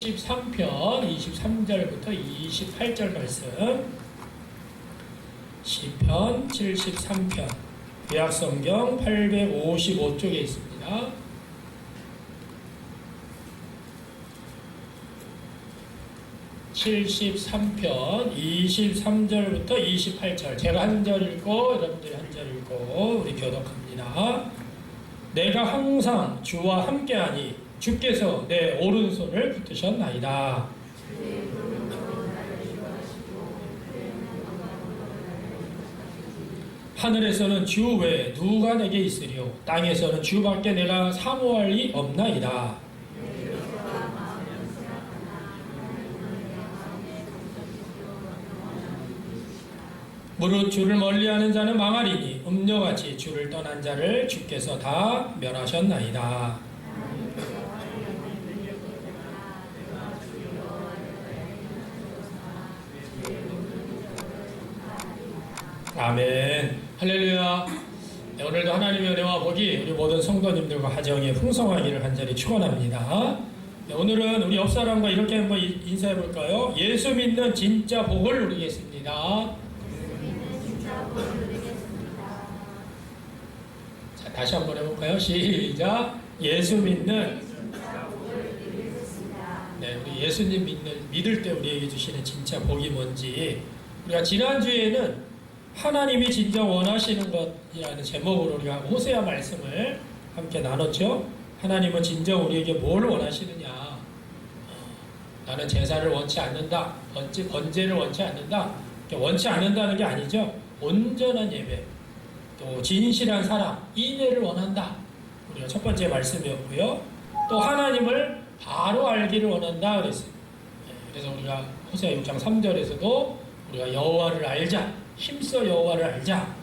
13편 23절부터 28절 말씀. 시편 73편 구약성경 855쪽에 있습니다. (73편) 23절부터 28절 제가 한 절 읽고 여러분들이 한 절 읽고 우리 교독합니다. 내가 항상 주와 함께하니 주께서 내 오른손을 붙드셨나이다. 하늘에서는 주 외에 누가 내게 있으리요 땅에서는 주밖에 내가 사모할 이 없나이다. 무릇 주를 멀리하는 자는 망하리니 음녀같이 주를 떠난 자를 주께서 다 멸하셨나이다. 아멘. 할렐루야. 네, 오늘도 하나님의 은혜와 복이 우리 모든 성도님들과 가정에 풍성하기를 간절히 축원합니다. 네, 오늘은 우리 옆사람과 이렇게 한번 인사해 볼까요? 예수 믿는 진짜 복을 누리겠습니다. 자, 다시 한번 해볼까요? 시작. 예수 믿는 네, 우리 예수님 믿을 때 우리에게 주시는 진짜 복이 뭔지 우리가 지난주에는 하나님이 진정 원하시는 것이라는 제목으로 우리가 호세아 말씀을 함께 나눴죠. 하나님은 진정 우리에게 뭘 원하시느냐. 나는 제사를 원치 않는다. 번제를 원치 않는다. 원치 않는다는 게 아니죠. 온전한 예배, 또 진실한 사랑, 인애를 원한다. 우리가 첫 번째 말씀이었고요. 또 하나님을 바로 알기를 원한다 그랬어요. 그래서 우리가 호세아 6장 3절에서도 우리가 여호와를 알자. 힘써 여호와를 알자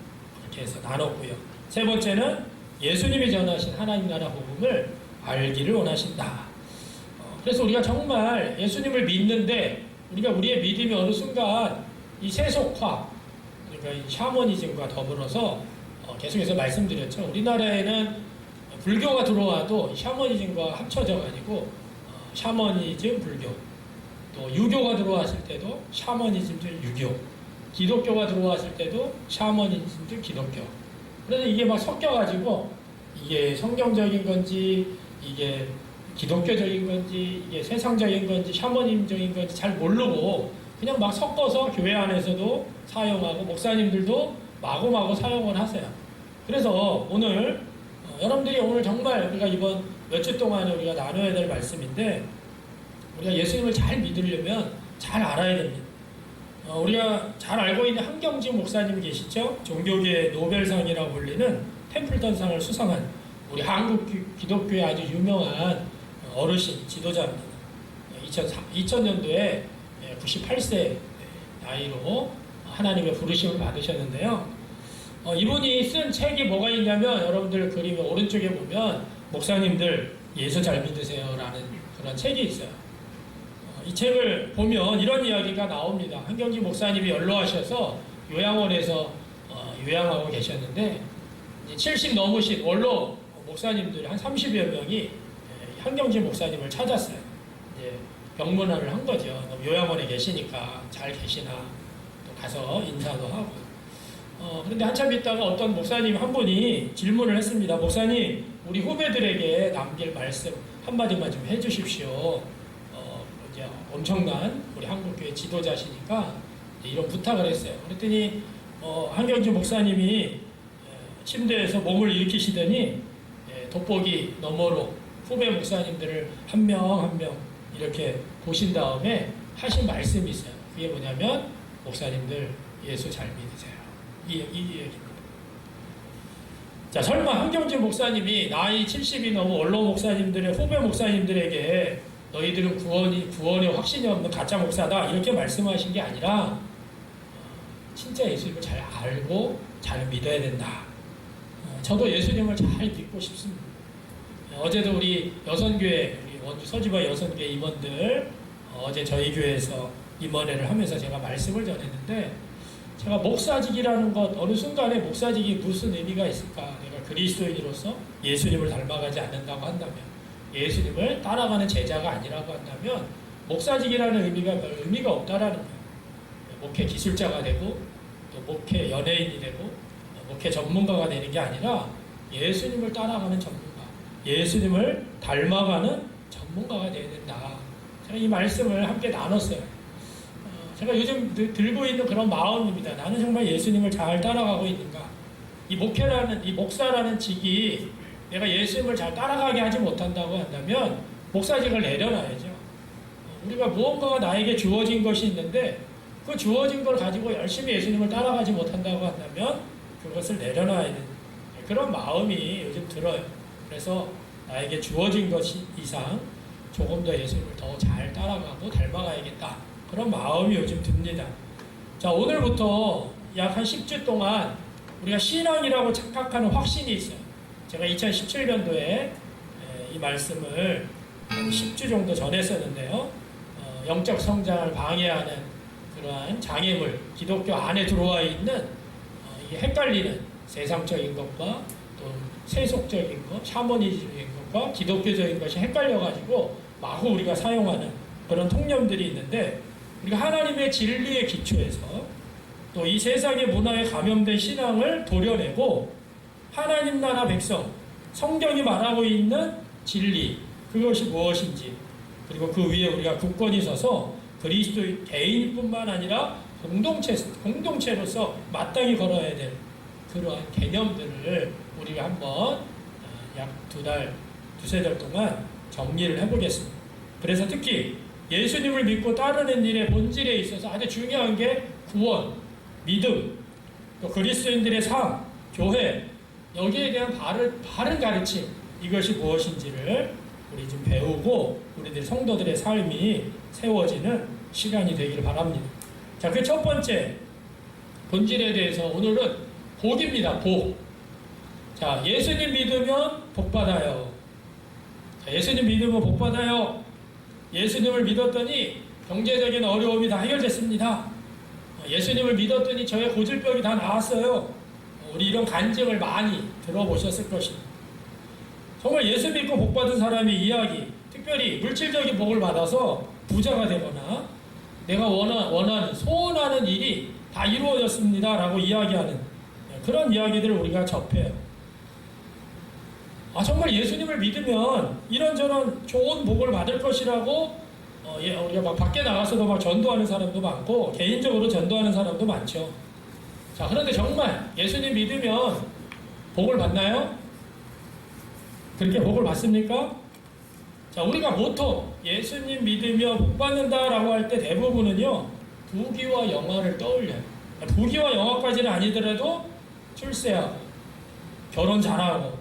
이렇게 해서 나눴고요. 세 번째는 예수님이 전하신 하나님 나라 복음을 알기를 원하신다. 그래서 우리가 정말 예수님을 믿는데 우리가 우리의 믿음이 어느 순간 이 세속화, 그러니까 이 샤머니즘과 더불어서 계속해서 말씀드렸죠. 우리나라에는 불교가 들어와도 샤머니즘과 합쳐져 가지고 샤머니즘 불교, 또 유교가 들어왔을 때도 샤머니즘들 유교, 기독교가 들어왔을 때도 샤머니즘들 기독교. 그래서 이게 막 섞여가지고 이게 성경적인 건지 이게 기독교적인 건지 이게 세상적인 건지 샤머니즘적인 건지 잘 모르고 그냥 막 섞어서 교회 안에서도 사용하고 목사님들도 마구마구 사용을 하세요. 그래서 오늘 여러분들이 오늘 정말 우리가 이번 몇 주 동안에 우리가 나눠야 될 말씀인데 우리가 예수님을 잘 믿으려면 잘 알아야 됩니다. 우리가 잘 알고 있는 한경직 목사님 계시죠? 종교계 노벨상이라고 불리는 템플턴상을 수상한 우리 한국 기독교의 아주 유명한 어르신 지도자입니다. 2000년도에 98세 나이로 하나님의 부르심을 받으셨는데요. 이분이 쓴 책이 뭐가 있냐면 여러분들 그림의 오른쪽에 보면 목사님들 예수 잘 믿으세요 라는 그런 책이 있어요. 이 책을 보면 이런 이야기가 나옵니다. 한경직 목사님이 연로하셔서 요양원에서 요양하고 계셨는데 70 넘으신 원로 목사님들이 한 30여 명이 한경직 목사님을 찾았어요. 이제 병문안을 한 거죠. 요양원에 계시니까 잘 계시나 또 가서 인사도 하고. 그런데 한참 있다가 어떤 목사님 한 분이 질문을 했습니다. 목사님, 우리 후배들에게 남길 말씀 한마디만 좀 해주십시오. 엄청난 우리 한국교회 지도자시니까 이런 부탁을 했어요. 그랬더니 한경직 목사님이 침대에서 몸을 일으키시더니 돋보기 너머로 후배 목사님들을 한 명 한 명 이렇게 보신 다음에 하신 말씀이 있어요. 그게 뭐냐면 목사님들 예수 잘 믿으세요. 이 얘기입니다. 자, 설마 한경직 목사님이 나이 70이 넘은 원로 목사님들의 후배 목사님들에게 너희들은 구원의 확신이 없는 가짜 목사다 이렇게 말씀하신 게 아니라 진짜 예수님을 잘 알고 잘 믿어야 된다. 저도 예수님을 잘 믿고 싶습니다. 어제도 우리 여선교회 우리 원주 서지바 여선교회 임원들 어제 저희 교회에서 임원회를 하면서 제가 말씀을 전했는데 제가 목사직이라는 것 어느 순간에 목사직이 무슨 의미가 있을까? 내가 그리스도인으로서 예수님을 닮아가지 않는다고 한다면 예수님을 따라가는 제자가 아니라고 한다면 목사직이라는 의미가 별 의미가 없다라는 거예요. 목회 기술자가 되고 또 목회 연예인이 되고 목회 전문가가 되는 게 아니라 예수님을 따라가는 전문가, 예수님을 닮아가는 전문가가 되어야 된다. 제가 이 말씀을 함께 나눴어요. 제가 요즘 들고 있는 그런 마음입니다. 나는 정말 예수님을 잘 따라가고 있는가? 이 목회라는, 이 목사라는 직이 내가 예수님을 잘 따라가게 하지 못한다고 한다면 목사직을 내려놔야죠. 우리가 무언가가 나에게 주어진 것이 있는데 그 주어진 걸 가지고 열심히 예수님을 따라가지 못한다고 한다면 그것을 내려놔야 되는 그런 마음이 요즘 들어요. 그래서 나에게 주어진 것 이상 조금 더 예수님을 더 잘 따라가고 닮아가야겠다. 그런 마음이 요즘 듭니다. 자, 오늘부터 약 한 10주 동안 우리가 신앙이라고 착각하는 확신이 있어요. 제가 2017년도에 이 말씀을 10주 정도 전했었는데요. 영적 성장을 방해하는 그러한 장애물, 기독교 안에 들어와 있는 이게 헷갈리는 세상적인 것과 또 세속적인 것, 샤머니즘적인 것과 기독교적인 것이 헷갈려가지고 마구 우리가 사용하는 그런 통념들이 있는데 우리가 하나님의 진리에 기초해서 또 이 세상의 문화에 감염된 신앙을 도려내고 하나님 나라 백성, 성경이 말하고 있는 진리, 그것이 무엇인지 그리고 그 위에 우리가 굳건히 서서 그리스도의 개인뿐만 아니라 공동체로서 마땅히 걸어야 될 그러한 개념들을 우리가 한번 약 두세 달 동안 정리를 해보겠습니다. 그래서 특히 예수님을 믿고 따르는 일의 본질에 있어서 아주 중요한 게 구원, 믿음, 또 그리스도인들의 삶, 교회, 여기에 대한 바른 가르침, 이것이 무엇인지를 우리 좀 배우고 우리들 성도들의 삶이 세워지는 시간이 되기를 바랍니다. 자, 그 첫 번째 본질에 대해서 오늘은 복입니다. 복. 자, 예수님 믿으면 복 받아요. 자, 예수님 믿으면 복 받아요. 예수님을 믿었더니 경제적인 어려움이 다 해결됐습니다. 예수님을 믿었더니 저의 고질병이 다 나았어요. 우리 이런 간증을 많이 들어보셨을 것입니다. 정말 예수 믿고 복 받은 사람의 이야기, 특별히 물질적인 복을 받아서 부자가 되거나 내가 원하는, 소원하는 일이 다 이루어졌습니다 라고 이야기하는 그런 이야기들을 우리가 접해요. 정말 예수님을 믿으면 이런저런 좋은 복을 받을 것이라고 우리가 막 밖에 나가서도 막 전도하는 사람도 많고 개인적으로 전도하는 사람도 많죠. 자, 그런데 정말 예수님 믿으면 복을 받나요? 그렇게 복을 받습니까? 자, 우리가 보통 예수님 믿으며 복 받는다라고 할 때 대부분은요 부귀와 영화를 떠올려요. 부귀와 영화까지는 아니더라도 출세하고 결혼 잘하고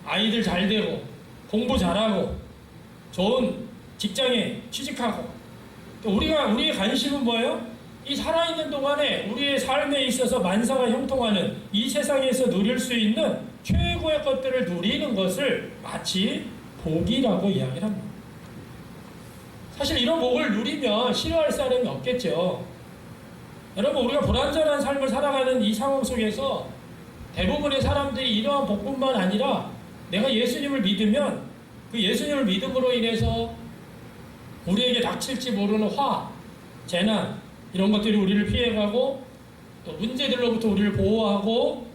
아이들 잘 되고 공부 잘하고 좋은 직장에 취직하고 또 우리의 관심은 뭐예요? 이 살아있는 동안에 우리의 삶에 있어서 만사가 형통하는 이 세상에서 누릴 수 있는 최고의 것들을 누리는 것을 마치 복이라고 이야기를 합니다. 사실 이런 복을 누리면 싫어할 사람이 없겠죠. 여러분, 우리가 불완전한 삶을 살아가는 이 상황 속에서 대부분의 사람들이 이러한 복뿐만 아니라 내가 예수님을 믿으면 그 예수님을 믿음으로 인해서 우리에게 닥칠지 모르는 화, 재난 이런 것들이 우리를 피해가고 또 문제들로부터 우리를 보호하고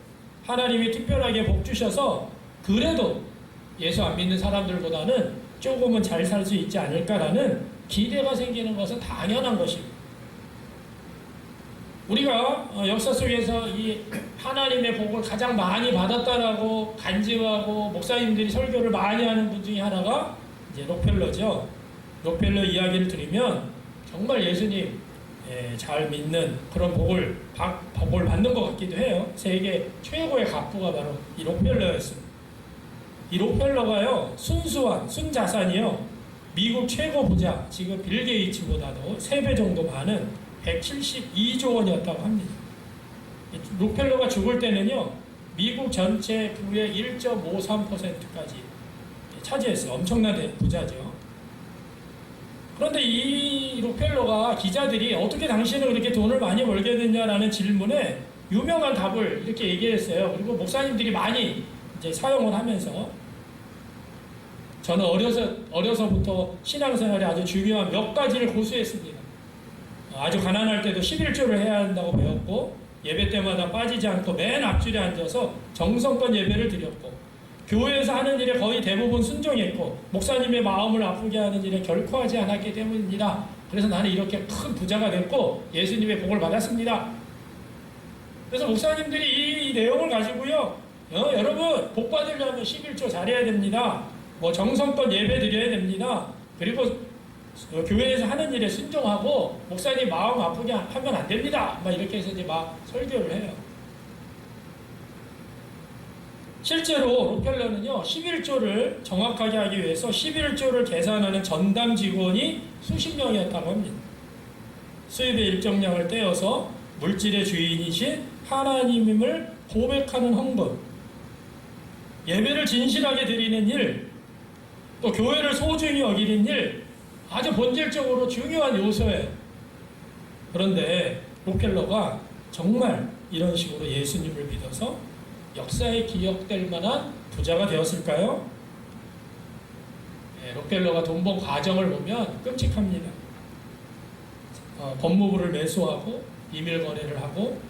하나님이 특별하게 복 주셔서 그래도 예수 안 믿는 사람들보다는 조금은 잘 살 수 있지 않을까라는 기대가 생기는 것은 당연한 것입니다. 우리가 역사 속에서 이 하나님의 복을 가장 많이 받았다라고 간증하고 목사님들이 설교를 많이 하는 분 중에 하나가 이제 록펠러죠. 록펠러 이야기를 들으면 정말 예수님 잘 믿는 그런 복을 받는 것 같기도 해요. 세계 최고의 갑부가 바로 이 록펠러였습니다. 이 록펠러가요, 순자산이요, 미국 최고 부자, 지금 빌 게이츠보다도 3배 정도 많은 172조 원이었다고 합니다. 록펠러가 죽을 때는요, 미국 전체 부의 1.53%까지 차지했어요. 엄청난 부자죠. 그런데 이 록펠러가 기자들이 어떻게 당신은 그렇게 돈을 많이 벌게 됐냐라는 질문에 유명한 답을 이렇게 얘기했어요. 그리고 목사님들이 많이 이제 사용을 하면서 저는 어려서부터 신앙생활에 아주 중요한 몇 가지를 고수했습니다. 아주 가난할 때도 11조를 해야 한다고 배웠고, 예배 때마다 빠지지 않고 맨 앞줄에 앉아서 정성껏 예배를 드렸고, 교회에서 하는 일에 거의 대부분 순종했고, 목사님의 마음을 아프게 하는 일에 결코 하지 않았기 때문입니다. 그래서 나는 이렇게 큰 부자가 됐고 예수님의 복을 받았습니다. 그래서 목사님들이 이 내용을 가지고요, 여러분 복 받으려면 11조 잘해야 됩니다. 뭐 정성껏 예배 드려야 됩니다. 그리고 교회에서 하는 일에 순종하고 목사님 마음 아프게 하면 안 됩니다. 막 이렇게 해서 이제 막 설교를 해요. 실제로 록펠러는요, 11조를 정확하게 하기 위해서 11조를 계산하는 전담 직원이 수십 명이었다고 합니다. 수입의 일정량을 떼어서 물질의 주인이신 하나님임을 고백하는 헌금, 예배를 진실하게 드리는 일, 또 교회를 소중히 여기는 일, 아주 본질적으로 중요한 요소예요. 그런데 록펠러가 정말 이런 식으로 예수님을 믿어서 역사에 기억될 만한 부자가 되었을까요? 네, 록펠러가 돈 번 과정을 보면 끔찍합니다. 법무부를 매수하고 비밀 거래를 하고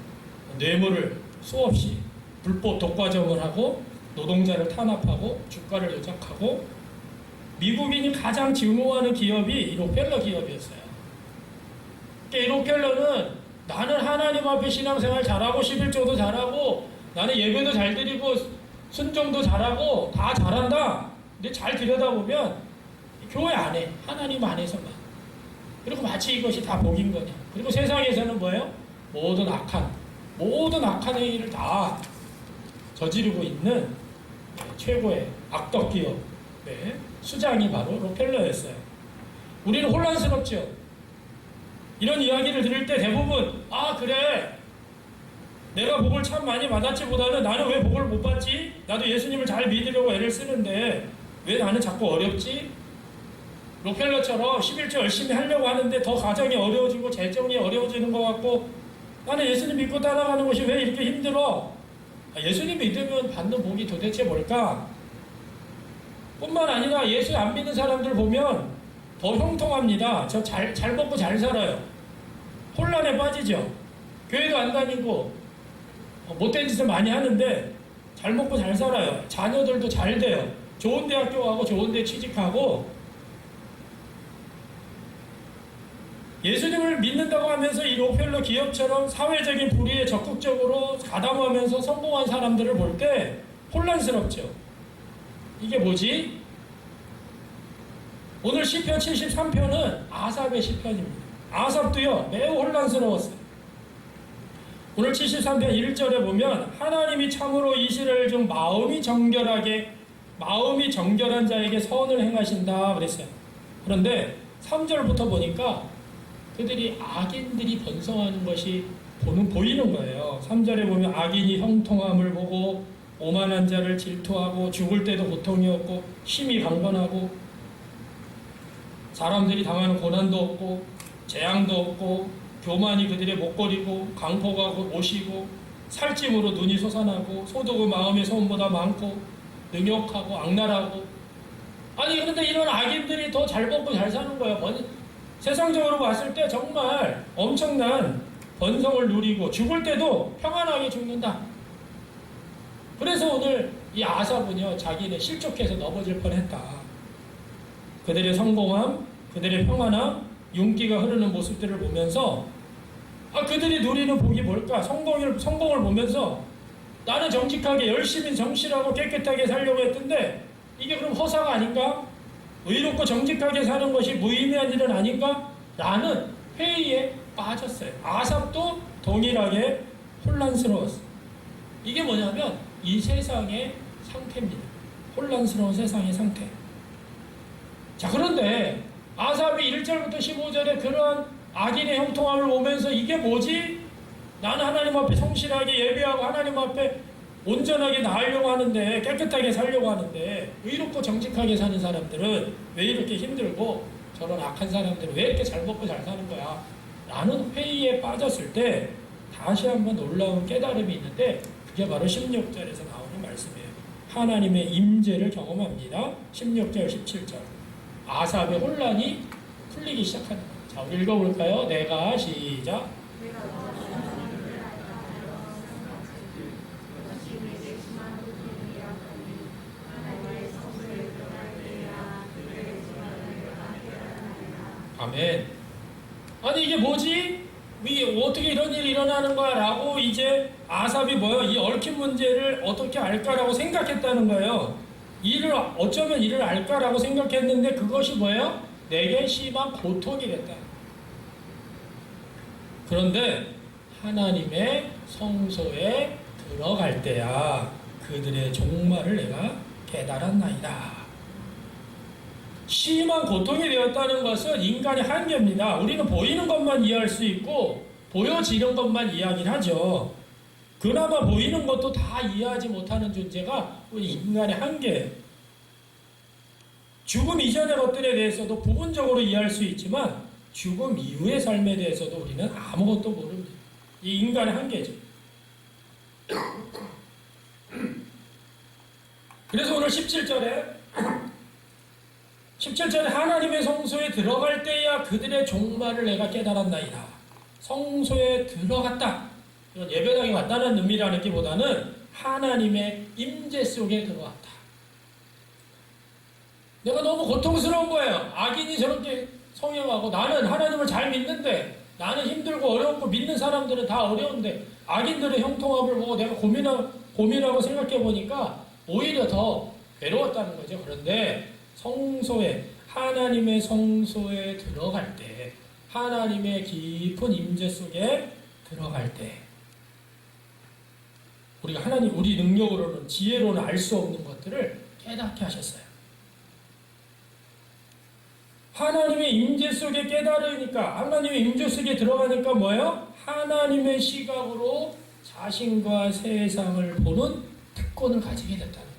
뇌물을 수없이 불법 독과점을 하고 노동자를 탄압하고 주가를 조작하고 미국인이 가장 증오하는 기업이 이 록펠러 기업이었어요. 이 록펠러는 나는 하나님 앞에 신앙생활 잘하고 11조도 잘하고 나는 예배도 잘 드리고 순종도 잘하고 다 잘한다. 근데 잘 들여다보면 교회 안에 하나님 안에서만, 그리고 마치 이것이 다 복인 거냐. 그리고 세상에서는 뭐예요? 모든 악한 행위를 다 저지르고 있는 최고의 악덕 기업의 수장이 바로 록펠러였어요. 우리는 혼란스럽죠. 이런 이야기를 들을 때 대부분 그래, 내가 복을 참 많이 받았지 보다는 나는 왜 복을 못 받지? 나도 예수님을 잘 믿으려고 애를 쓰는데 왜 나는 자꾸 어렵지? 록펠러처럼 11조 열심히 하려고 하는데 더 가정이 어려워지고 재정이 어려워지는 것 같고 나는 예수님 믿고 따라가는 것이 왜 이렇게 힘들어? 예수님 믿으면 받는 복이 도대체 뭘까? 뿐만 아니라 예수 안 믿는 사람들 보면 더 형통합니다. 저 잘 먹고 잘 살아요. 혼란에 빠지죠. 교회도 안 다니고 못된 짓을 많이 하는데 잘 먹고 잘 살아요. 자녀들도 잘 돼요. 좋은 대학교 가고 좋은 데 취직하고 예수님을 믿는다고 하면서 이 록펠러 기업처럼 사회적인 불의에 적극적으로 가담하면서 성공한 사람들을 볼 때 혼란스럽죠. 이게 뭐지? 오늘 시편 73편은 아삽의 시편입니다. 아삽도요 매우 혼란스러웠어요. 오늘 73편 1절에 보면 하나님이 참으로 이스라엘 중 마음이 정결한 자에게 선을 행하신다 그랬어요. 그런데 3절부터 보니까 그들이 악인들이 번성하는 것이 보이는 거예요. 3절에 보면 악인이 형통함을 보고 오만한 자를 질투하고 죽을 때도 고통이 없고 심히 강건하고 사람들이 당하는 고난도 없고 재앙도 없고 교만이 그들의 목걸이고 강포가 옷이고 살찜으로 눈이 솟아나고 소득은 마음의 소원보다 많고 능욕하고 악랄하고 아니 그런데 이런 악인들이 더 잘 먹고 잘 사는 거예요. 세상적으로 봤을 때 정말 엄청난 번성을 누리고 죽을 때도 평안하게 죽는다. 그래서 오늘 이 아삽은요 자기는 실족해서 넘어질 뻔했다. 그들의 성공함, 그들의 평안함, 윤기가 흐르는 모습들을 보면서 그들이 누리는 복이 뭘까? 성공을 보면서 나는 정직하게 열심히 정실하고 깨끗하게 살려고 했던데 이게 그럼 허사가 아닌가? 의롭고 정직하게 사는 것이 무의미한 일은 아닌가? 라는 회의에 빠졌어요. 아삽도 동일하게 혼란스러웠어요. 이게 뭐냐면 이 세상의 상태입니다. 혼란스러운 세상의 상태. 자, 그런데 아삽이 1절부터 15절에 그러한 악인의 형통함을 보면서 이게 뭐지? 나는 하나님 앞에 성실하게 예배하고 하나님 앞에 온전하게 나으려고 하는데 깨끗하게 살려고 하는데 의롭고 정직하게 사는 사람들은 왜 이렇게 힘들고 저런 악한 사람들은 왜 이렇게 잘 먹고 잘 사는 거야? 라는 회의에 빠졌을 때 다시 한번 놀라운 깨달음이 있는데 그게 바로 16절에서 나오는 말씀이에요. 하나님의 임재를 경험합니다. 16절, 17절. 아삽의 혼란이 풀리기 시작하는 거예요. 자, 우리 읽어볼까요? 내가 시작. 아멘. 아니 이게 뭐지? 이게 어떻게 이런 일이 일어나는 거야? 라고 이제 아삽이 뭐예요? 이 얽힌 문제를 어떻게 알까라고 생각했다는 거예요. 어쩌면 이를 알까라고 생각했는데 그것이 뭐예요? 내게 심한 고통이 됐다. 그런데 하나님의 성소에 들어갈 때야 그들의 종말을 내가 깨달았나이다. 심한 고통이 되었다는 것은 인간의 한계입니다. 우리는 보이는 것만 이해할 수 있고 보여지는 것만 이해하긴 하죠. 그나마 보이는 것도 다 이해하지 못하는 존재가 우리 인간의 한계예요. 죽음 이전의 것들에 대해서도 부분적으로 이해할 수 있지만 죽음 이후의 삶에 대해서도 우리는 아무것도 모릅니다. 이 인간의 한계죠. 그래서 오늘 17절에 하나님의 성소에 들어갈 때야 그들의 종말을 내가 깨달았나이다. 성소에 들어갔다. 이건 예배당에 왔다는 의미라는 기보다는 하나님의 임재 속에 들어왔다. 내가 너무 고통스러운 거예요. 악인이 저렇게 성행하고 나는 하나님을 잘 믿는데 나는 힘들고 어렵고 믿는 사람들은 다 어려운데 악인들의 형통함을 보고 내가 고민하고 생각해 보니까 오히려 더 괴로웠다는 거죠. 그런데 하나님의 성소에 들어갈 때, 하나님의 깊은 임재 속에 들어갈 때, 우리 능력으로는, 지혜로는 알 수 없는 것들을 깨닫게 하셨어요. 하나님의 임재 속에 깨달으니까, 하나님의 임재 속에 들어가니까 뭐예요? 하나님의 시각으로 자신과 세상을 보는 특권을 가지게 됐다는 거예요.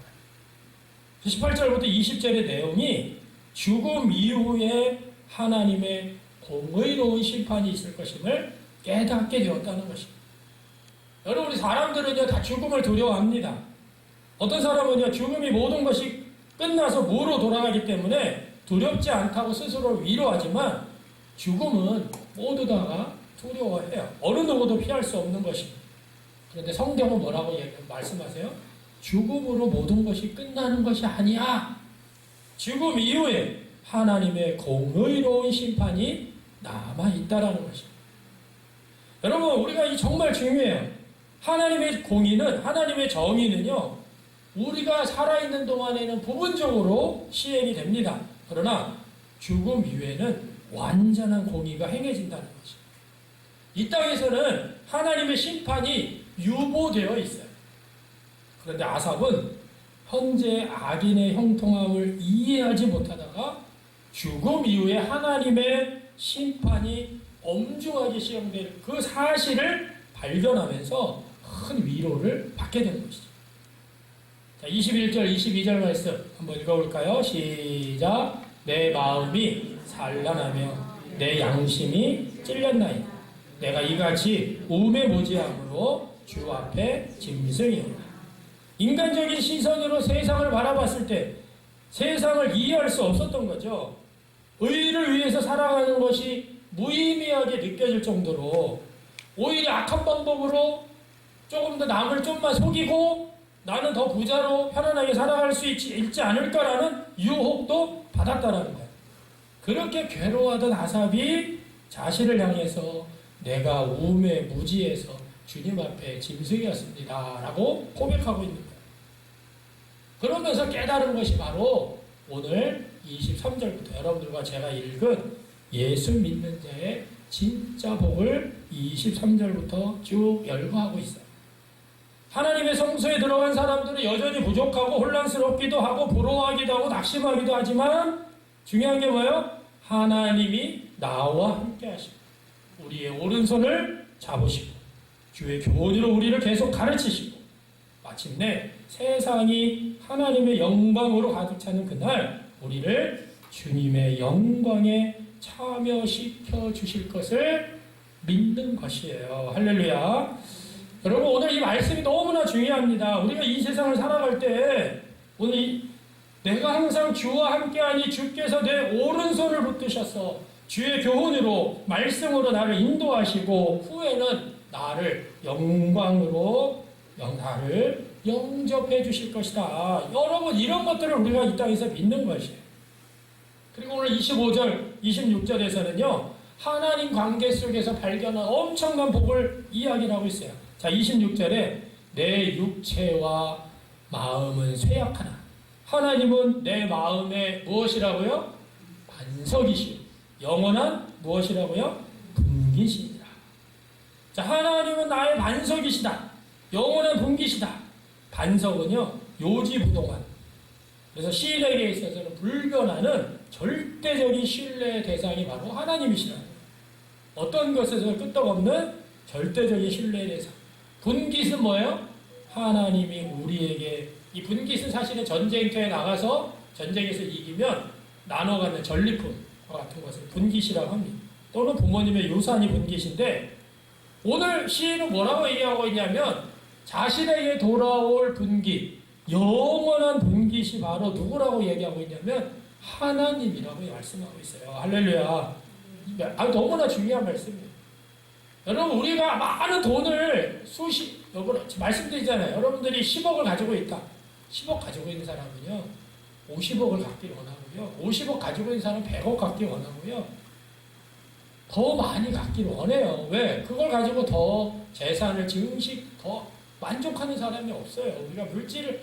18절부터 20절의 내용이 죽음 이후에 하나님의 공의로운 심판이 있을 것임을 깨닫게 되었다는 것입니다. 여러분, 우리 사람들은요, 다 죽음을 두려워합니다. 어떤 사람은요, 죽음이 모든 것이 끝나서 무로 돌아가기 때문에 두렵지 않다고 스스로 위로하지만 죽음은 모두 다가 두려워해요. 어느 누구도 피할 수 없는 것입니다. 그런데 성경은 뭐라고 말씀하세요? 죽음으로 모든 것이 끝나는 것이 아니야. 죽음 이후에 하나님의 공의로운 심판이 남아있다라는 것입니다. 여러분, 우리가 정말 중요해요. 하나님의 공의는, 하나님의 정의는요, 우리가 살아있는 동안에는 부분적으로 시행이 됩니다. 그러나 죽음 이후에는 완전한 공의가 행해진다는 것입니다. 이 땅에서는 하나님의 심판이 유보되어 있어요. 그런데 아삽은 현재 악인의 형통함을 이해하지 못하다가 죽음 이후에 하나님의 심판이 엄중하게 시행될 그 사실을 발견하면서 큰 위로를 받게 된 것이죠. 자, 21절, 22절 말씀 한번 읽어볼까요? 시작. 내 마음이 산란하며 내 양심이 찔렸나이다. 내가 이같이 우매무지함으로 주 앞에 짐승이오라. 인간적인 시선으로 세상을 바라봤을 때 세상을 이해할 수 없었던 거죠. 의를 위해서 살아가는 것이 무의미하게 느껴질 정도로 오히려 악한 방법으로 조금 더 남을 좀만 속이고 나는 더 부자로 편안하게 살아갈 수 있지 않을까라는 유혹도 받았다는 거예요. 그렇게 괴로워하던 아삽이 자신을 향해서 내가 우매무지해서 주님 앞에 짐승이었습니다 라고 고백하고 있는 거예요. 그러면서 깨달은 것이 바로 오늘 23절부터 여러분들과 제가 읽은 예수 믿는 자의 진짜 복을 23절부터 쭉 열거하고 있어요. 하나님의 성소에 들어간 사람들은 여전히 부족하고 혼란스럽기도 하고 부러워하기도 하고 낙심하기도 하지만 중요한 게 뭐예요? 하나님이 나와 함께 하시고 우리의 오른손을 잡으시고 주의 교훈으로 우리를 계속 가르치시고 마침내 세상이 하나님의 영광으로 가득 차는 그날 우리를 주님의 영광에 참여시켜 주실 것을 믿는 것이에요. 할렐루야. 여러분 오늘 이 말씀이 너무나 중요합니다. 우리가 이 세상을 살아갈 때 오늘 내가 항상 주와 함께하니 주께서 내 오른손을 붙드셔서 주의 교훈으로 말씀으로 나를 인도하시고 후에는 나를 영광으로 나를 영접해 주실 것이다. 여러분 이런 것들을 우리가 이 땅에서 믿는 것이에요. 그리고 오늘 25절, 26절에서는요. 하나님 관계 속에서 발견한 엄청난 복을 이야기를 하고 있어요. 자, 26절에 내 육체와 마음은 쇠약하나 하나님은 내 마음에 무엇이라고요? 반석이시오. 영원한 무엇이라고요? 분기시니라. 자, 하나님은 나의 반석이시다. 영원한 분기시다. 반석은요, 요지부동한. 그래서 시인에게 있어서는 불변하는 절대적인 신뢰의 대상이 바로 하나님이시라는 거예요. 어떤 것에서 끄떡없는 절대적인 신뢰의 대상. 분깃은 뭐예요? 하나님이 우리에게, 이 분깃은 사실은 전쟁터에 나가서 전쟁에서 이기면 나눠가는 전리품 같은 것을 분깃이라고 합니다. 또는 부모님의 유산이 분깃인데 오늘 시인은 뭐라고 얘기하고 있냐면 자신에게 돌아올 분깃, 영원한 분깃이 바로 누구라고 얘기하고 있냐면 하나님이라고 말씀하고 있어요. 할렐루야. 너무나 중요한 말씀이에요. 여러분 우리가 많은 돈을 여러분 말씀드리잖아요. 여러분들이 10억을 가지고 있다. 10억 가지고 있는 사람은요 50억을 갖기를 원하고요 50억 가지고 있는 사람은 100억 갖기 원하고요 더 많이 갖기를 원해요. 왜? 그걸 가지고 더 재산을 더 만족하는 사람이 없어요. 우리가 물질을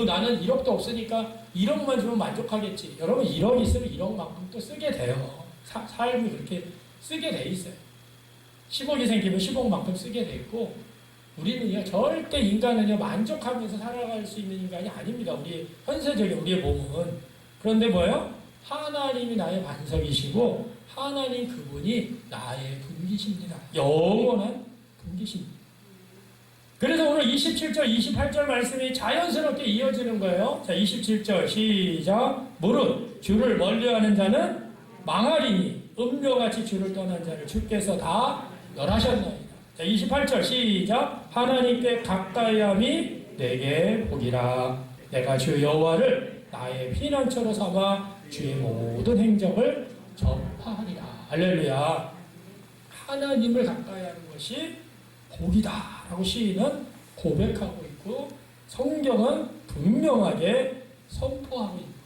나는 1억도 없으니까 1억만 주면 만족하겠지. 여러분 1억 있으면 1억만큼 또 쓰게 돼요. 삶이 그렇게 쓰게 돼 있어요. 10억이 생기면 10억만큼 쓰게 돼 있고 우리는요 절대 인간은요 만족하면서 살아갈 수 있는 인간이 아닙니다. 우리 현세적인 우리의 몸은. 그런데 뭐예요? 하나님이 나의 반석이시고 하나님 그분이 나의 분기십니다. 영원한 분기십니다. 그래서 오늘 27절, 28절 말씀이 자연스럽게 이어지는 거예요. 자, 27절 시작. 무릇 주를 멀리하는 자는 망하리니 음료같이 주를 떠난 자를 주께서 다 멸하셨나이다. 자, 28절 시작. 하나님께 가까이함이 내게 복이라. 내가 주 여호와를 나의 피난처로 삼아 주의 모든 행적을 전파하리라. 할렐루야. 하나님을 가까이하는 것이 복이다 라고 시인은 고백하고 있고 성경은 분명하게 선포하고 있습니다.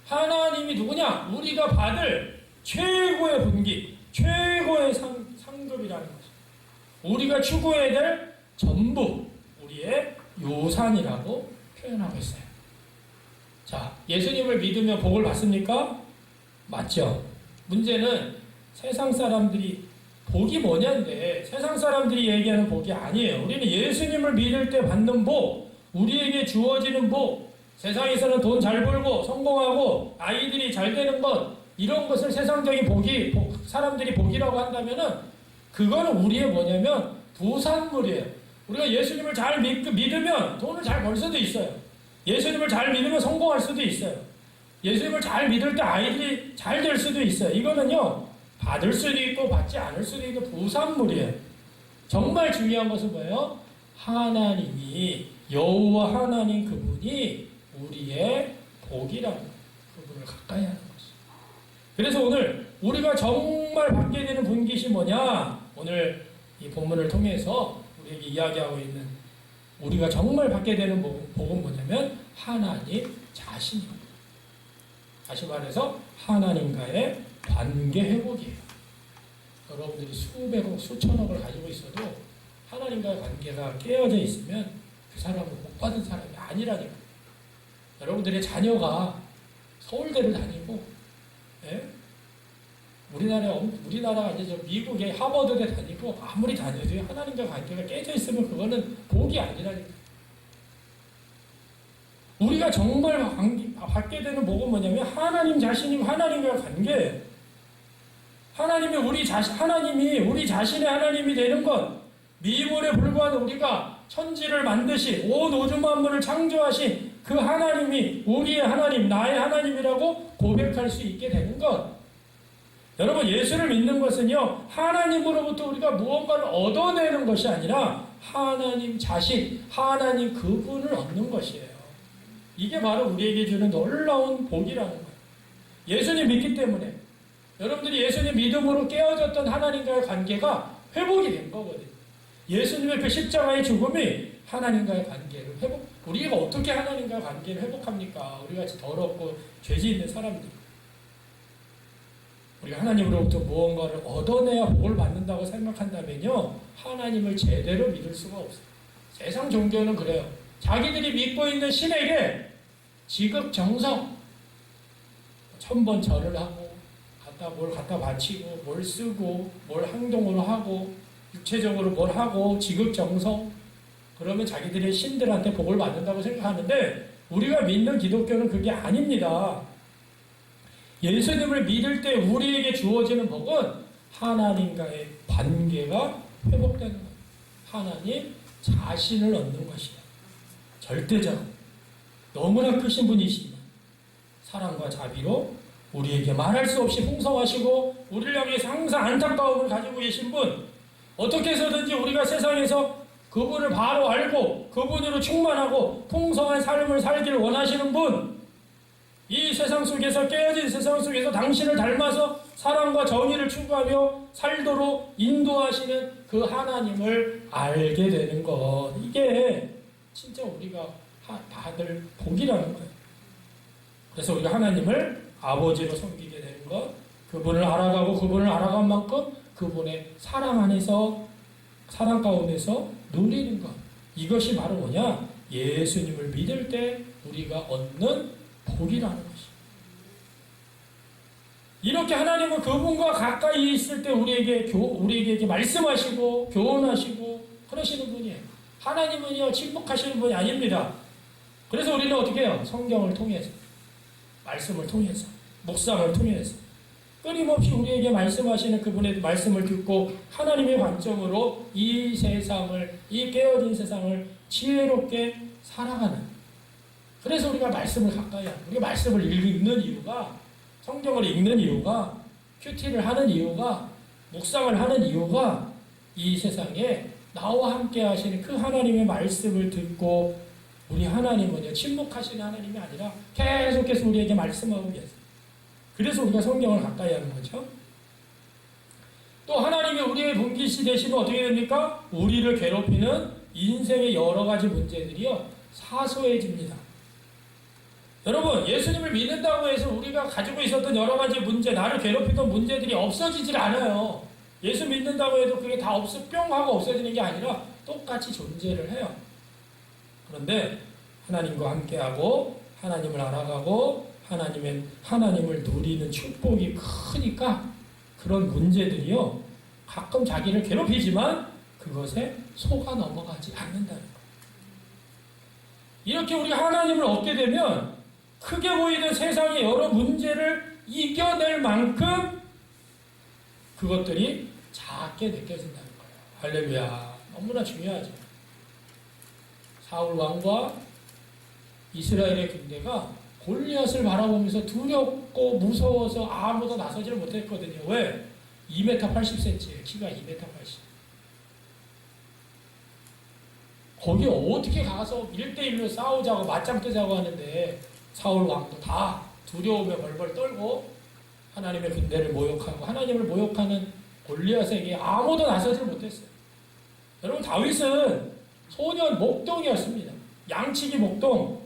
하나님이 누구냐? 우리가 받을 최고의 분기, 최고의 상급이라는 것입니다. 우리가 추구해야 될 전부, 우리의 요산이라고 표현하고 있어요. 자, 예수님을 믿으면 복을 받습니까? 맞죠? 문제는 세상 사람들이 복이 뭐냐인데 세상 사람들이 얘기하는 복이 아니에요. 우리는 예수님을 믿을 때 받는 복, 우리에게 주어지는 복, 세상에서는 돈 잘 벌고 성공하고 아이들이 잘 되는 것, 이런 것을 세상적인 사람들이 복이라고 한다면은 그거는 우리의 뭐냐면 부산물이에요. 우리가 예수님을 잘 믿으면 돈을 잘 벌 수도 있어요. 예수님을 잘 믿으면 성공할 수도 있어요. 예수님을 잘 믿을 때 아이들이 잘 될 수도 있어요. 이거는요 받을 수도 있고 받지 않을 수도 있고 부산물이에요. 정말 중요한 것은 뭐예요? 하나님이 여호와 하나님 그분이 우리의 복이라는 거예요. 그분을 가까이 하는 것이죠. 그래서 오늘 우리가 정말 받게 되는 분깃이 뭐냐? 오늘 이 본문을 통해서 우리에게 이야기하고 있는 우리가 정말 받게 되는 복은 뭐냐면 하나님 자신입니다. 다시 말해서 하나님과의 관계 회복이에요. 여러분들이 수백억, 수천억을 가지고 있어도 하나님과의 관계가 깨어져 있으면 그 사람은 복 받은 사람이 아니라니까. 여러분들의 자녀가 서울대를 다니고, 예? 우리나라가 이제 저 미국의 하버드대 다니고 아무리 다녀도 하나님과 관계가 깨져 있으면 그거는 복이 아니라니까. 우리가 정말 받게 되는 복은 뭐냐면 하나님 자신이 하나님과 관계, 하나님이 우리 자신의 하나님이 되는 것, 미물에 불과한 우리가 천지를 만드신 온 우주 만물을 창조하신 그 하나님이 우리의 하나님, 나의 하나님이라고 고백할 수 있게 되는 것, 여러분, 예수를 믿는 것은요, 하나님으로부터 우리가 무언가를 얻어내는 것이 아니라 하나님 자신, 하나님 그분을 얻는 것이에요. 이게 바로 우리에게 주는 놀라운 복이라는 거예요. 예수님 믿기 때문에 여러분들이 예수님 믿음으로 깨어졌던 하나님과의 관계가 회복이 된 거거든요. 예수님의 그 십자가의 죽음이 하나님과의 관계를 우리가 어떻게 하나님과의 관계를 회복합니까? 우리같이 더럽고 죄지 있는 사람들. 우리가 하나님으로부터 무언가를 얻어내야 복을 받는다고 생각한다면요, 하나님을 제대로 믿을 수가 없어요. 세상 종교는 그래요. 자기들이 믿고 있는 신에게 지극정성, 1000번 절을 하고, 뭘 갖다 바치고, 뭘 쓰고, 뭘 행동으로 하고, 육체적으로 뭘 하고, 지극정성, 그러면 자기들의 신들한테 복을 받는다고 생각하는데, 우리가 믿는 기독교는 그게 아닙니다. 예수님을 믿을 때 우리에게 주어지는 복은 하나님과의 관계가 회복되는 거예요. 하나님 자신을 얻는 것이에요. 절대적, 너무나 크신 분이시지만 사랑과 자비로 우리에게 말할 수 없이 풍성하시고 우리를 향해서 항상 안타까움을 가지고 계신 분, 어떻게 해서든지 우리가 세상에서 그분을 바로 알고 그분으로 충만하고 풍성한 삶을 살기를 원하시는 분, 이 세상 속에서, 깨어진 세상 속에서 당신을 닮아서 사랑과 정의를 추구하며 살도록 인도하시는 그 하나님을 알게 되는 것, 이게 진짜 우리가 받을 복이라는 거예요. 그래서 우리가 하나님을 아버지로 섬기게 되는 것, 그분을 알아가고 그분을 알아간 만큼 그분의 사랑 안에서, 사랑 가운데서 누리는 것, 이것이 바로 뭐냐? 예수님을 믿을 때 우리가 얻는 복이라는 것이. 이렇게 하나님은 그분과 가까이 있을 때 우리에게 말씀하시고 교훈하시고 그러시는 분이에요. 하나님은요, 침묵하시는 분이 아닙니다. 그래서 우리는 어떻게 해요? 성경을 통해서, 말씀을 통해서, 묵상을 통해서 끊임없이 우리에게 말씀하시는 그분의 말씀을 듣고 하나님의 관점으로 이 세상을, 이 깨어진 세상을 지혜롭게 살아가는, 그래서 우리가 말씀을 가까이 하고, 우리가 말씀을 읽는 이유가, 성경을 읽는 이유가, 큐티를 하는 이유가, 묵상을 하는 이유가 이 세상에 나와 함께 하시는 그 하나님의 말씀을 듣고, 우리 하나님은요, 침묵하시는 하나님이 아니라 계속해서 우리에게 말씀하고 계세요. 그래서 우리가 성경을 가까이 하는 거죠. 또 하나님이 우리의 분깃이 되시면 어떻게 됩니까? 우리를 괴롭히는 인생의 여러 가지 문제들이요, 사소해집니다. 여러분, 예수님을 믿는다고 해서 우리가 가지고 있었던 여러 가지 문제, 나를 괴롭히던 문제들이 없어지질 않아요. 예수 믿는다고 해도 그게 다 뿅 하고 없어지는 게 아니라 똑같이 존재를 해요. 그런데 하나님과 함께하고 하나님을 알아가고 하나님을 누리는 축복이 크니까 그런 문제들이요, 가끔 자기를 괴롭히지만 그것에 속아 넘어가지 않는다는 거예요. 이렇게 우리가 하나님을 얻게 되면 크게 보이는 세상의 여러 문제를 이겨낼 만큼 그것들이 작게 느껴진다는 거예요. 할렐루야. 너무나 중요하죠. 사울 왕과 이스라엘의 군대가 골리앗을 바라보면서 두렵고 무서워서 아무도 나서지를 못했거든요. 왜? 2m 80cm예요. 키가 2m 80. 거기 어떻게 가서 1대1로 싸우자고 맞짱 뜨자고 하는데 사울 왕도 다 두려움에 벌벌 떨고 하나님의 군대를 모욕하고 하나님을 모욕하는 골리앗에게 아무도 나서지 못했어요. 여러분, 다윗은 소년 목동이었습니다. 양치기 목동.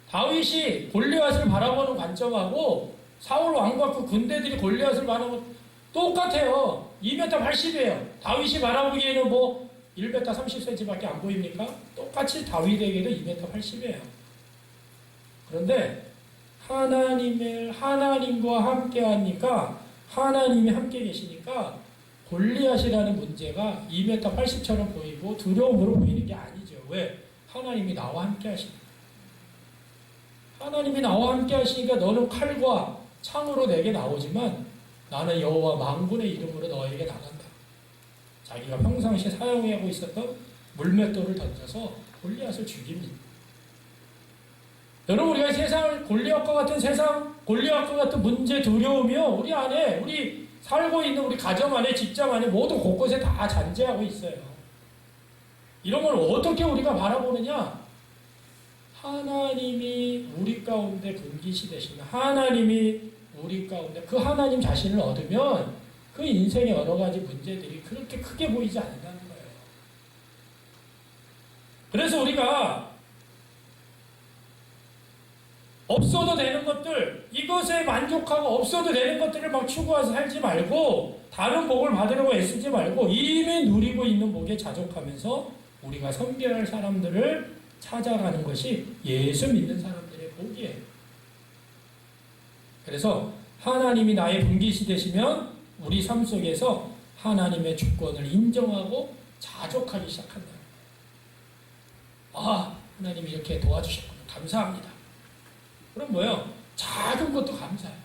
다윗이 골리앗을 바라보는 관점하고 사울 왕과 그 군대들이 골리앗을 바라보는 똑같아요. 2m 80이에요. 다윗이 바라보기에는 1m 30cm밖에 안 보입니까? 똑같이 다윗에게도 2m 80이에요. 그런데 하나님과 함께 하니까, 하나님이 함께 계시니까 골리앗이라는 문제가 2m 80처럼 보이고 두려움으로 보이는 게 아니죠. 왜? 하나님이 나와 함께 하시니까. 하나님이 나와 함께 하시니까 너는 칼과 창으로 내게 나오지만 나는 여호와 만군의 이름으로 너에게 나간다. 자기가 평상시에 사용하고 있었던 물맷돌을 던져서 골리앗을 죽입니다. 여러분, 우리가 세상을 골리앗과 같은 세상, 골리앗과 같은 문제, 두려움이요, 우리 안에, 우리 살고 있는 우리 가정 안에, 직장 안에 모두 곳곳에 다 잔재하고 있어요. 이런 걸 어떻게 우리가 바라보느냐? 하나님이 우리 가운데 분기시 되시는, 하나님이 우리 가운데 그 하나님 자신을 얻으면 그 인생의 여러 가지 문제들이 그렇게 크게 보이지 않는다는 거예요. 그래서 우리가 없어도 되는 것들, 이것에 만족하고 없어도 되는 것들을 막 추구해서 살지 말고, 다른 복을 받으려고 애쓰지 말고, 이미 누리고 있는 복에 자족하면서 우리가 섬겨야 할 사람들을 찾아가는 것이 예수 믿는 사람들의 복이에요. 그래서 하나님이 나의 분기시 되시면 우리 삶 속에서 하나님의 주권을 인정하고 자족하기 시작한다. 아, 하나님이 이렇게 도와주셨군요. 감사합니다. 그럼 뭐예요? 작은 것도 감사해요.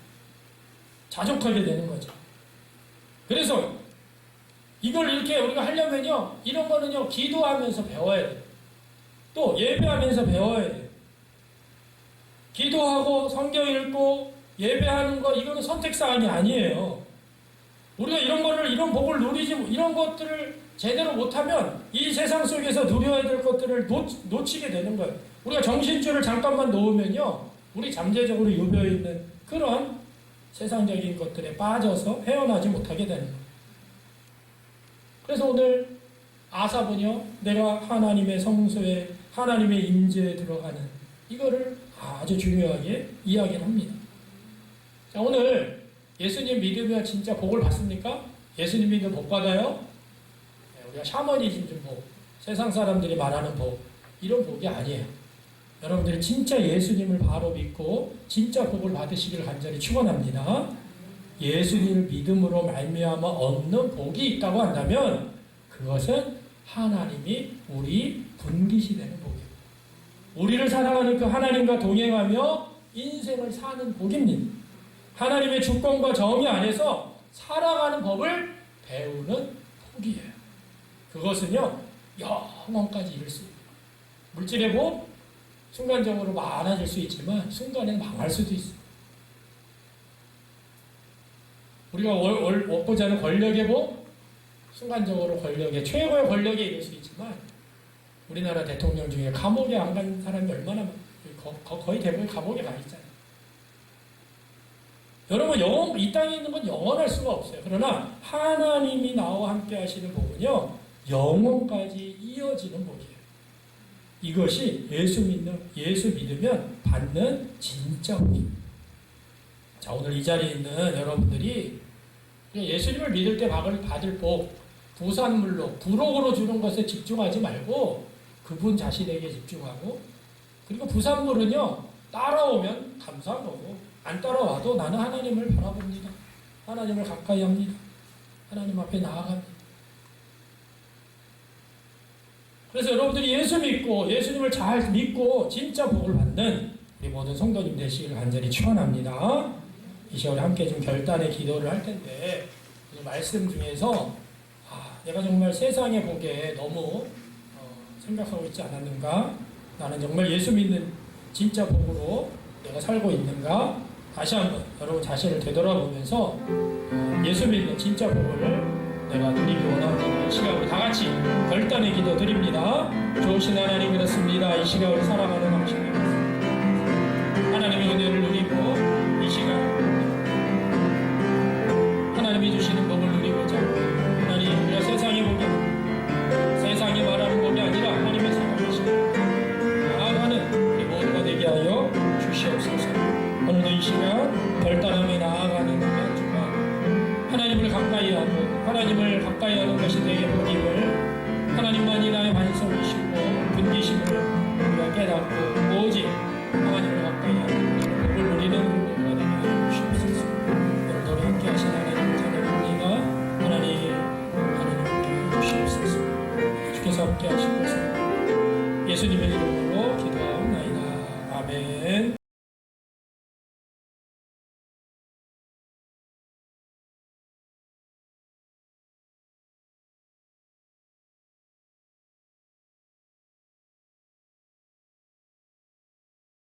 자족하게 되는 거죠. 그래서 이걸 이렇게 우리가 하려면요, 이런 거는요, 기도하면서 배워야 돼요. 또 예배하면서 배워야 돼요. 기도하고 성경 읽고 예배하는 거, 이거는 선택사항이 아니에요. 우리가 이런 거를, 이런 복을 누리지, 이런 것들을 제대로 못하면 이 세상 속에서 누려야 될 것들을 놓치게 되는 거예요. 우리가 정신줄을 잠깐만 놓으면요, 우리 잠재적으로 유배있는 그런 세상적인 것들에 빠져서 헤어나지 못하게 되는 거예요. 그래서 오늘 아삽은요, 내가 하나님의 성소에, 하나님의 임재에 들어가는 이거를 아주 중요하게 이야기를 합니다. 자, 오늘 예수님 믿으면 진짜 복을 받습니까? 예수님 믿으면 복 받아요? 네, 우리가 샤머니즘 복, 세상 사람들이 말하는 복, 이런 복이 아니에요. 여러분들이 진짜 예수님을 바로 믿고 진짜 복을 받으시기를 간절히 축원합니다. 예수님을 믿음으로 말미암아 얻는 복이 있다고 한다면 그것은 하나님이 우리 분기시 되는 복이에요. 우리를 사랑하는 그 하나님과 동행하며 인생을 사는 복입니다. 하나님의 주권과 정의 안에서 살아가는 법을 배우는 복이에요. 그것은요, 영원까지 이룰 수 있는 거예요. 물질의 복, 순간적으로 많아질 수 있지만 순간에 망할 수도 있어요. 우리가 얻고자 하는 권력의 복, 순간적으로 최고의 권력에 이를 수 있지만 우리나라 대통령 중에 감옥에 안 간 사람이 얼마나 거의 대부분 감옥에 가 있잖아요. 여러분, 이 땅에 있는 건 영원할 수가 없어요. 그러나 하나님이 나와 함께 하시는 복은요, 영원까지 이어지는 복이에요. 이것이 예수 믿으면 받는 진짜 복입니다. 자, 오늘 이 자리에 있는 여러분들이 예수님을 믿을 때 받을 복, 부산물로, 부록으로 주는 것에 집중하지 말고 그분 자신에게 집중하고, 그리고 부산물은요, 따라오면 감사한 거고, 안 따라와도 나는 하나님을 바라봅니다. 하나님을 가까이 합니다. 하나님 앞에 나아갑니다. 그래서 여러분들이 예수 믿고 예수님을 잘 믿고 진짜 복을 받는 우리 모든 성도님 되시기를 간절히 축원합니다. 이 시간에 함께 좀 결단의 기도를 할 텐데, 이 말씀 중에서 내가 정말 세상의 복에 너무 생각하고 있지 않았는가? 나는 정말 예수 믿는 진짜 복으로 내가 살고 있는가? 다시 한번 여러분 자신을 되돌아보면서 예수 믿는 진짜 복을 내가 누리기 원합니다. 이 시간 우리 다 같이 결단의 기도 드립니다. 좋으신 하나님, 그렇습니다. 이 시간 우리 살아가는 방식이 그렇습니다. 하나님의 은혜를 누리고 이 시간 하나님이 주시는 복을 누리고자, 하나님, 우리가 세상의 복이, 세상이 말하는 복이 아니라 하나님의 생각하시는 나아가는 우리 모두가 되게 하여 주시옵소서. 오늘도 이 시간 결단하며 나아가는 한 주간 하나님을 가까이 하고 하나님을 가까이 하는 것이 되게 복임을, 하나님만이 나의 반석이시고 분기심을 우리가 깨닫고 오직 하나님을 가까이 하는 복을 누리는 모두가 되게 하여 주시옵소서. 오늘도 함께 하신 하나님을 찬양합니다. 하나님 함께 주시옵소서. 주께서 함께 하시옵소서. 예수님의 이름으로 기도하옵나이다. 아멘.